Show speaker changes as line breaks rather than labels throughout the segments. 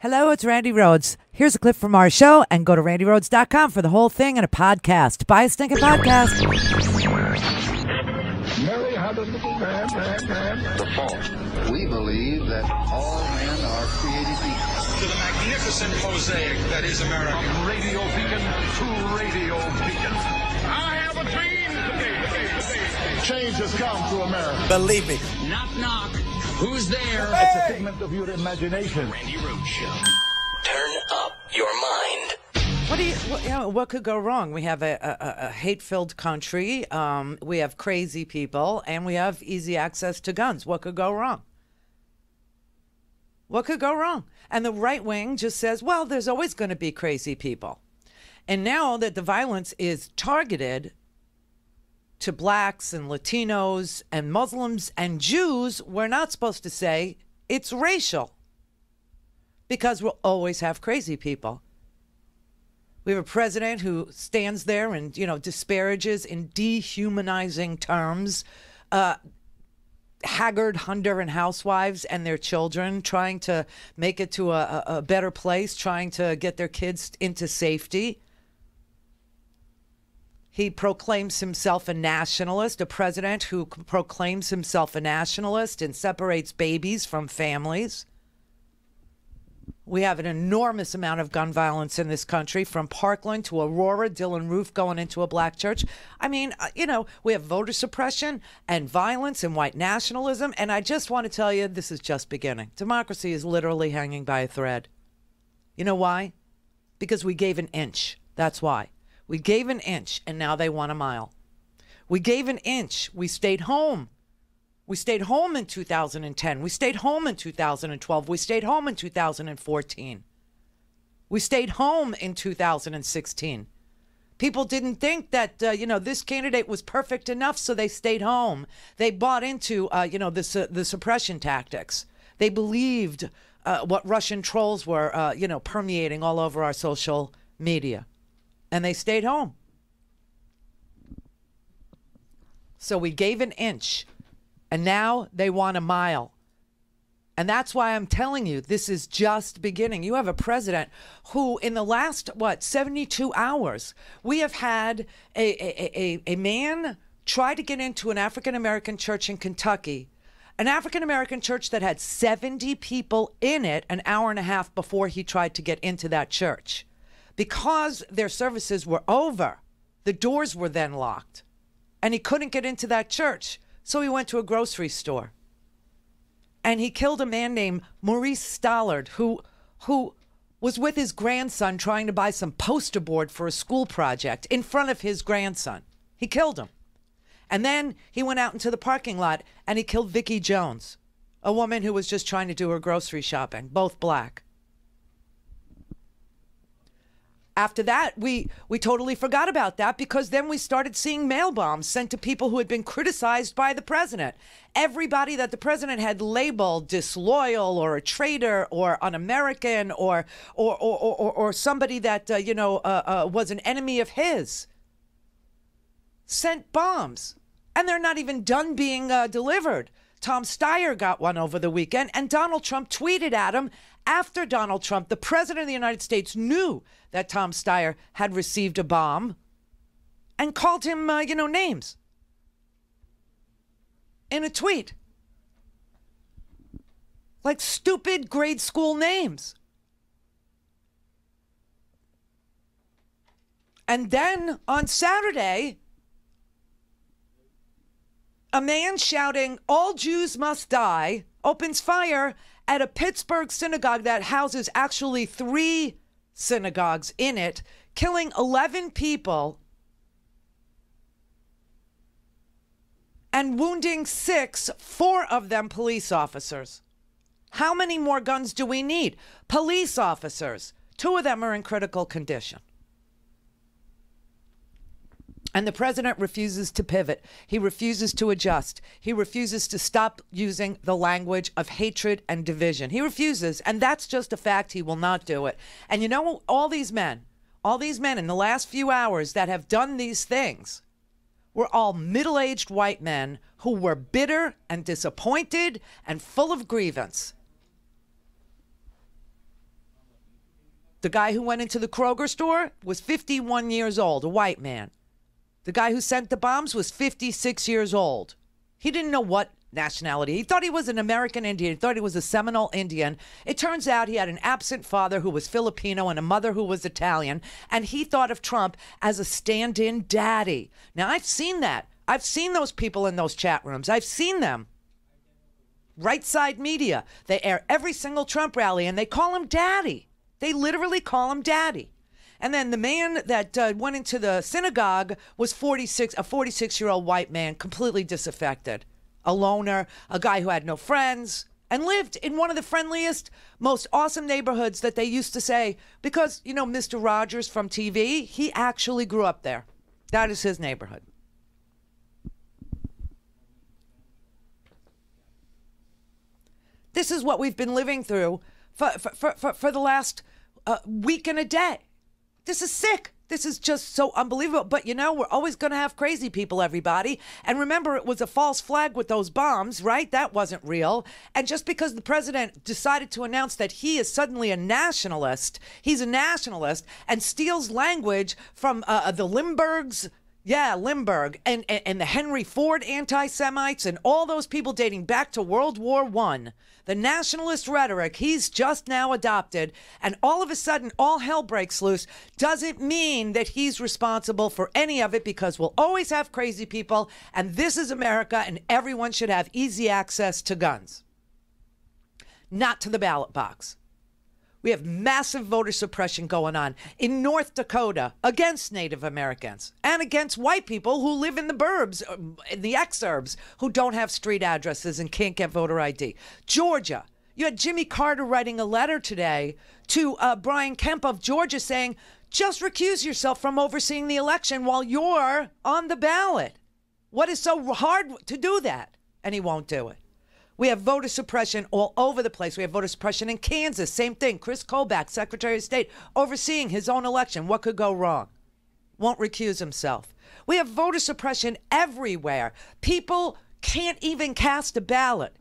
Hello, it's Randi Rhodes. Here's a clip from our show, and go to randyrhodes.com for the whole thing and a podcast. Buy a stinking podcast.
Mary had a little man.
The fall. We believe that all men are created equal.
To the magnificent mosaic that is America.
From radio beacon to radio beacon. I have a dream today. Change has come to America.
Believe me.
Knock, knock. Who's there?
It's a figment of your imagination.
Randi Rhodes Show. Turn up your mind.
What could go wrong? We have a hate-filled country. We have crazy people, and we have easy access to guns. What could go wrong? What could go wrong? And the right wing just says, well, there's always going to be crazy people. And now that the violence is targeted to blacks and Latinos and Muslims and Jews, we're not supposed to say it's racial, because we'll always have crazy people. We have a president who stands there and, disparages in dehumanizing terms haggard hunter and housewives and their children, trying to make it to a better place, trying to get their kids into safety. He proclaims himself a nationalist, a president who proclaims himself a nationalist and separates babies from families. We have an enormous amount of gun violence in this country, from Parkland to Aurora, Dylan Roof going into a black church. I mean, we have voter suppression and violence and white nationalism. And I just want to tell you, this is just beginning. Democracy is literally hanging by a thread. You know why? Because we gave an inch. That's why. We gave an inch, and now they want a mile. We gave an inch. We stayed home. We stayed home in 2010. We stayed home in 2012. We stayed home in 2014. We stayed home in 2016. People didn't think that, this candidate was perfect enough, so they stayed home. They bought into, the suppression tactics. They believed what Russian trolls were, permeating all over our social media. And they stayed home. So we gave an inch, and now they want a mile. And that's why I'm telling you, this is just beginning. You have a president who, in the last, 72 hours, we have had a man try to get into an African-American church in Kentucky, an African-American church that had 70 people in it an hour and a half before he tried to get into that church. Because their services were over, the doors were then locked, and he couldn't get into that church. So he went to a grocery store, and he killed a man named Maurice Stollard, who was with his grandson trying to buy some poster board for a school project in front of his grandson. He killed him. And then he went out into the parking lot, and he killed Vicki Jones, a woman who was just trying to do her grocery shopping, both black. After that, we totally forgot about that, because then we started seeing mail bombs sent to people who had been criticized by the president. Everybody that the president had labeled disloyal or a traitor or un-American or somebody that was an enemy of his, sent bombs, and they're not even done being delivered. Tom Steyer got one over the weekend, and Donald Trump tweeted at him after Donald Trump, the president of the United States, knew that Tom Steyer had received a bomb, and called him, names in a tweet. Like stupid grade school names. And then on Saturday, a man shouting, "All Jews must die," opens fire at a Pittsburgh synagogue that houses actually 3 synagogues in it, killing 11 people and wounding 6, 4 of them police officers. How many more guns do we need? Police officers. 2 of them are in critical condition. And the president refuses to pivot. He refuses to adjust. He refuses to stop using the language of hatred and division. He refuses, and that's just a fact. He will not do it. And all these men in the last few hours that have done these things were all middle-aged white men who were bitter and disappointed and full of grievance. The guy who went into the Kroger store was 51 years old, a white man. The guy who sent the bombs was 56 years old. He didn't know what nationality. He thought he was an American Indian. He thought he was a Seminole Indian. It turns out he had an absent father who was Filipino and a mother who was Italian. And he thought of Trump as a stand-in daddy. Now, I've seen that. I've seen those people in those chat rooms. I've seen them. Right side media. They air every single Trump rally and they call him daddy. They literally call him daddy. And then the man that went into the synagogue was a 46-year-old white man, completely disaffected. A loner, a guy who had no friends, and lived in one of the friendliest, most awesome neighborhoods that they used to say, because, you know, Mr. Rogers from TV, he actually grew up there. That is his neighborhood. This is what we've been living through for the last week and a day. This is sick. This is just so unbelievable. But, you know, we're always going to have crazy people, everybody. And remember, it was a false flag with those bombs, right? That wasn't real. And just because the president decided to announce that he is suddenly a nationalist, he's a nationalist and steals language from the Limburgs. Yeah, Limburg and the Henry Ford anti-Semites and all those people dating back to World War I. The nationalist rhetoric he's just now adopted, and all of a sudden all hell breaks loose, doesn't mean that he's responsible for any of it, because we'll always have crazy people, and this is America, and everyone should have easy access to guns. Not to the ballot box. We have massive voter suppression going on in North Dakota against Native Americans and against white people who live in the burbs, in the exurbs, who don't have street addresses and can't get voter ID. Georgia, you had Jimmy Carter writing a letter today to Brian Kemp of Georgia saying, just recuse yourself from overseeing the election while you're on the ballot. What is so hard to do that? And he won't do it. We have voter suppression all over the place. We have voter suppression in Kansas. Same thing. Chris Kobach, Secretary of State, overseeing his own election. What could go wrong? Won't recuse himself. We have voter suppression everywhere. People can't even cast a ballot.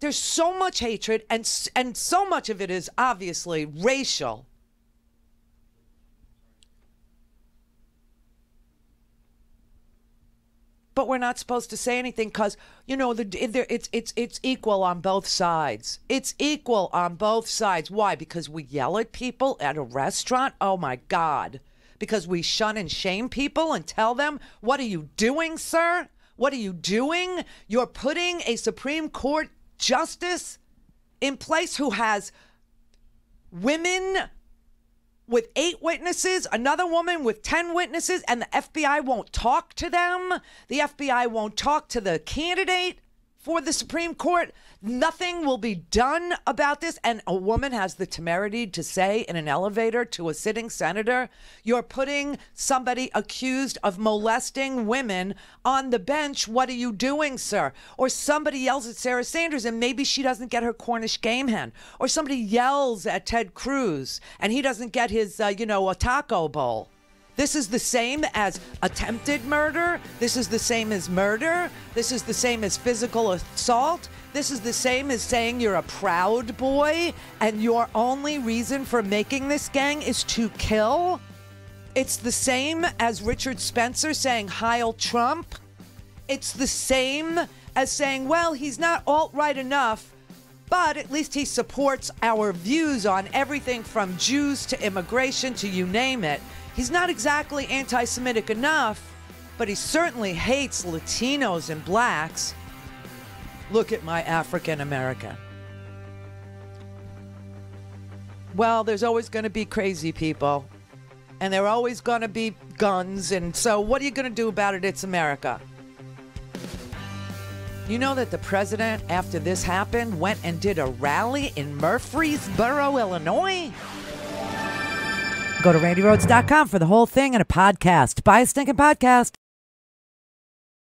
There's so much hatred, and so much of it is obviously racial. But we're not supposed to say anything because, you know, it's equal on both sides. It's equal on both sides. Why? Because we yell at people at a restaurant? Oh, my God. Because we shun and shame people and tell them, what are you doing, sir? What are you doing? You're putting a Supreme Court justice in place who has women with 8 witnesses, another woman with 10 witnesses, and the FBI won't talk to them. The FBI won't talk to the candidate for the Supreme Court. Nothing will be done about this. And a woman has the temerity to say in an elevator to a sitting senator, you're putting somebody accused of molesting women on the bench. What are you doing, sir? Or somebody yells at Sarah Sanders and maybe she doesn't get her Cornish game hen. Or somebody yells at Ted Cruz and he doesn't get his, a taco bowl. This is the same as attempted murder. This is the same as murder. This is the same as physical assault. This is the same as saying you're a Proud Boy and your only reason for making this gang is to kill. It's the same as Richard Spencer saying Heil Trump. It's the same as saying, well, he's not alt-right enough, but at least he supports our views on everything from Jews to immigration to you name it. He's not exactly anti-Semitic enough, but he certainly hates Latinos and blacks. Look at my African American. Well, there's always going to be crazy people, and there are always going to be guns, and so what are you going to do about it? It's America. You know that the president, after this happened, went and did a rally in Murfreesboro, Illinois? Go to RandiRhodes.com for the whole thing and a podcast. Buy a stinking podcast.